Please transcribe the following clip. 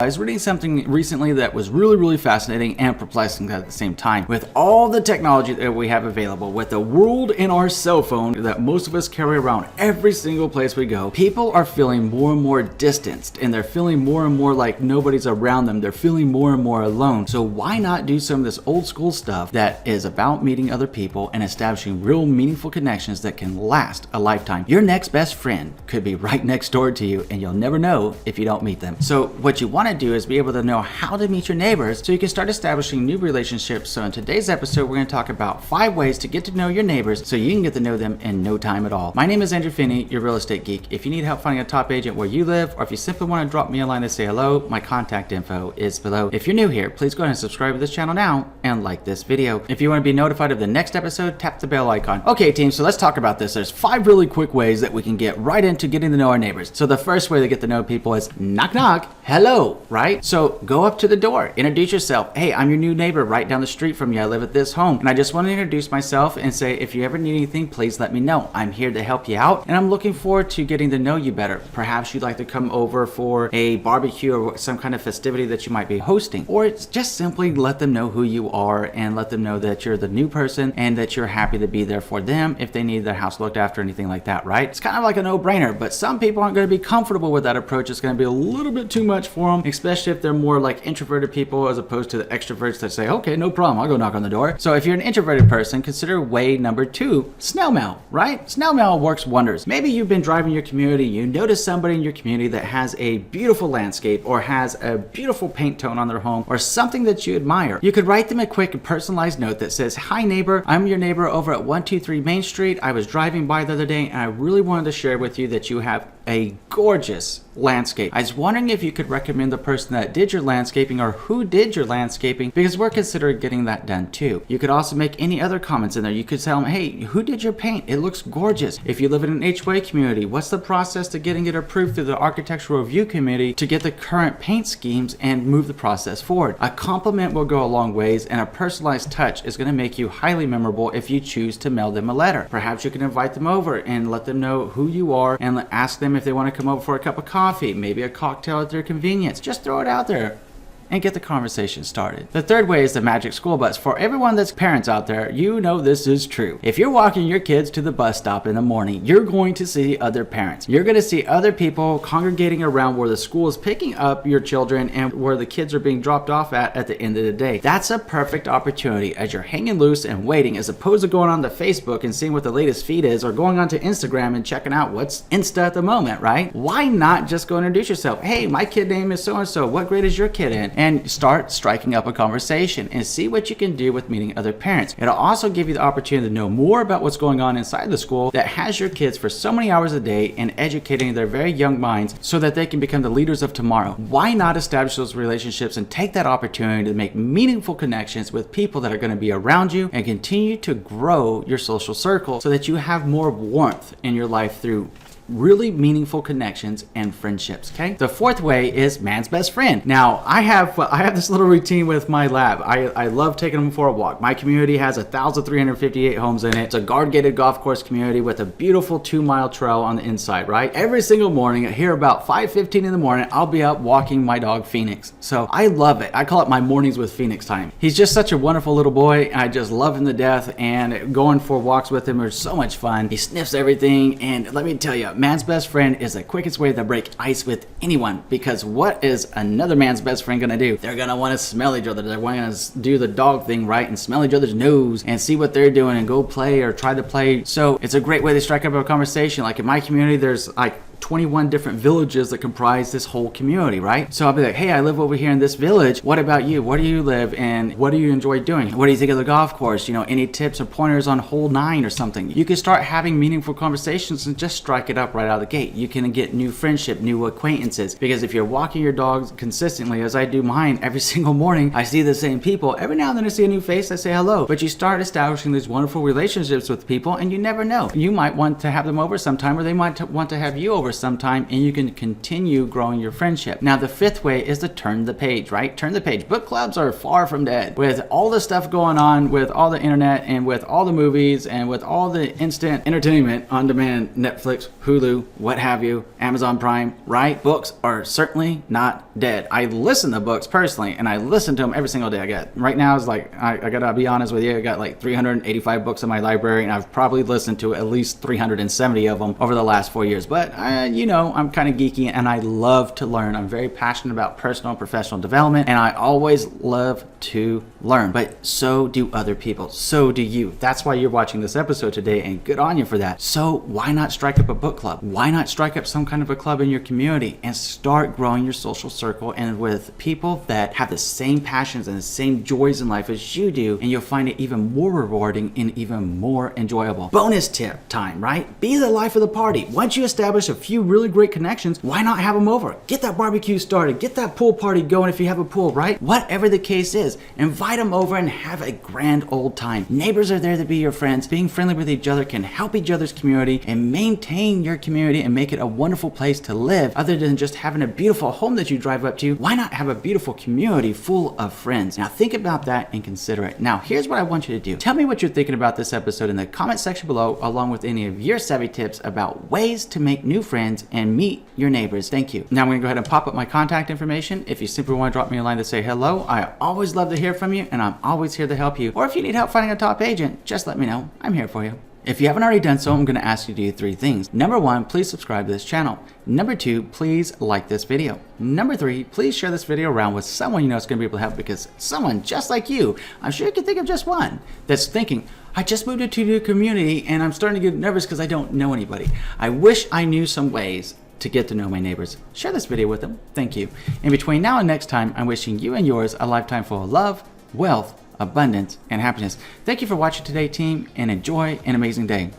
I was reading something recently that was really fascinating and perplexing at the same time. With all the technology that we have available, with the world in our cell phone that most of us carry around every single place we go, people are feeling more and more distanced, and they're feeling more and more like nobody's around them. They're feeling more and more alone. So why not do some of this old school stuff that is about meeting other people and establishing real meaningful connections that can last a lifetime? Your next best friend could be right next door to you, and you'll never know if you don't meet them. So what you want to do is be able to know how to meet your neighbors so you can start establishing new relationships. So in today's episode, we're going to talk about 5 ways to get to know your neighbors so you can get to know them in no time at all. My name is Andrew Finney, your real estate geek. If you need help finding a top agent where you live, or if you simply want to drop me a line to say hello, my contact info is below. If you're new here, please go ahead and subscribe to this channel now and like this video. If you want to be notified of the next episode, tap the bell icon. Okay team, so let's talk about this. There's 5 really quick ways that we can get right into getting to know our neighbors. So the first way to get to know people is knock knock, hello, right? So go up to the door, introduce yourself. Hey, I'm your new neighbor right down the street from you. I live at this home, and I just want to introduce myself and say, if you ever need anything, please let me know. I'm here to help you out, and I'm looking forward to getting to know you better. Perhaps you'd like to come over for a barbecue or some kind of festivity that you might be hosting, or it's just simply let them know who you are and let them know that you're the new person and that you're happy to be there for them if they need their house looked after, anything like that, right? It's kind of like a no-brainer, but some people aren't going to be comfortable with that approach. It's going to be a little bit too much for them, especially if they're more like introverted people as opposed to the extroverts that say, okay, no problem, I'll go knock on the door. So if you're an introverted person, consider way number 2, snail mail, right? Snail mail works wonders. Maybe you've been driving your community, you notice somebody in your community that has a beautiful landscape or has a beautiful paint tone on their home or something that you admire. You could write them a quick and personalized note that says, hi neighbor, I'm your neighbor over at 123 Main Street. I was driving by the other day and I really wanted to share with you that you have a gorgeous landscape. I was wondering if you could recommend the person that did your landscaping or who did your landscaping, because we're considering getting that done too. You could also make any other comments in there. You could tell them, hey, who did your paint? It looks gorgeous. If you live in an HOA community, what's the process to getting it approved through the architectural review committee to get the current paint schemes and move the process forward? A compliment will go a long ways, and a personalized touch is going to make you highly memorable if you choose to mail them a letter. Perhaps you can invite them over and let them know who you are and ask them if they want to come over for a cup of coffee, maybe a cocktail at their convenience. Just throw it out there and get the conversation started. The third way is the magic school bus. For everyone that's parents out there, you know this is true. If you're walking your kids to the bus stop in the morning, you're going to see other parents. You're going to see other people congregating around where the school is picking up your children and where the kids are being dropped off at the end of the day. That's a perfect opportunity as you're hanging loose and waiting, as opposed to going on to Facebook and seeing what the latest feed is, or going onto Instagram and checking out what's Insta at the moment, right? Why not just go introduce yourself? Hey, my kid name is so-and-so. What grade is your kid in? And start striking up a conversation and see what you can do with meeting other parents. It'll also give you the opportunity to know more about what's going on inside the school that has your kids for so many hours a day and educating their very young minds so that they can become the leaders of tomorrow. Why not establish those relationships and take that opportunity to make meaningful connections with people that are going to be around you and continue to grow your social circle so that you have more warmth in your life through really meaningful connections and friendships, okay? The fourth way is man's best friend. Now, I have this little routine with my lab. I love taking them for a walk. My community has 1,358 homes in it. It's a guard-gated golf course community with a beautiful 2-mile trail on the inside, right? Every single morning, here about 5:15 in the morning, I'll be up walking my dog, Phoenix. So I love it. I call it my mornings with Phoenix time. He's just such a wonderful little boy. I just love him to death, and going for walks with him is so much fun. He sniffs everything, and let me tell you, man's best friend is the quickest way to break ice with anyone, because what is another man's best friend gonna do? They're gonna want to smell each other. They're going to do the dog thing, right, and smell each other's nose and see what they're doing and go play or try to play. So it's a great way to strike up a conversation. Like in my community, there's like 21 different villages that comprise this whole community, right? So I'll be like, hey, I live over here in this village. What about you? Where do you live? And what do you enjoy doing? What do you think of the golf course? You know, any tips or pointers on hole 9 or something? You can start having meaningful conversations and just strike it up right out of the gate. You can get new friendship, new acquaintances, because if you're walking your dogs consistently, as I do mine every single morning, I see the same people. Every now and then I see a new face, I say hello. But you start establishing these wonderful relationships with people, and you never know. You might want to have them over sometime, or they might want to have you over over some time and you can continue growing your friendship. Now, the fifth way is to turn the page, right? Turn the page. Book clubs are far from dead. With all the stuff going on, with all the internet and with all the movies and with all the instant entertainment on demand, Netflix, Hulu, what have you, Amazon Prime, right? Books are certainly not dead. I listen to books personally, and I listen to them every single day I get. Right now, it's like, I gotta be honest with you, I got like 385 books in my library, and I've probably listened to at least 370 of them over the last 4 years. But, you know, I'm kind of geeky, and I love to learn. I'm very passionate about personal and professional development, and I always love to learn. But so do other people. So do you. That's why you're watching this episode today, and good on you for that. So why not strike up a book club? Why not strike up some kind of a club in your community and start growing your social circle and with people that have the same passions and the same joys in life as you do, and you'll find it even more rewarding and even more enjoyable. Bonus tip time, right? Be the life of the party. Once you establish a few really great connections, why not have them over? Get that barbecue started, get that pool party going if you have a pool, right? Whatever the case is, invite them over and have a grand old time. Neighbors are there to be your friends. Being friendly with each other can help each other's community and maintain your community and make it a wonderful place to live. Other than just having a beautiful home that you drive up to, why not have a beautiful community full of friends? Now think about that and consider it. Now here's what I want you to do. Tell me what you're thinking about this episode in the comment section below, along with any of your savvy tips about ways to make new friends and meet your neighbors. Thank you. Now I'm going to go ahead and pop up my contact information. If you simply want to drop me a line to say hello, I always love to hear from you, and I'm always here to help you. Or if you need help finding a top agent, just let me know. I'm here for you. If you haven't already done so, I'm going to ask you to do 3 things. Number 1, please subscribe to this channel. Number 2, please like this video. Number 3, please share this video around with someone you know is going to be able to help, because someone just like you, I'm sure you can think of just one, that's thinking, I just moved into a new community and I'm starting to get nervous because I don't know anybody. I wish I knew some ways to get to know my neighbors. Share this video with them. Thank you. In between now and next time, I'm wishing you and yours a lifetime full of love, wealth, abundance, and happiness. Thank you for watching today, team, and enjoy an amazing day.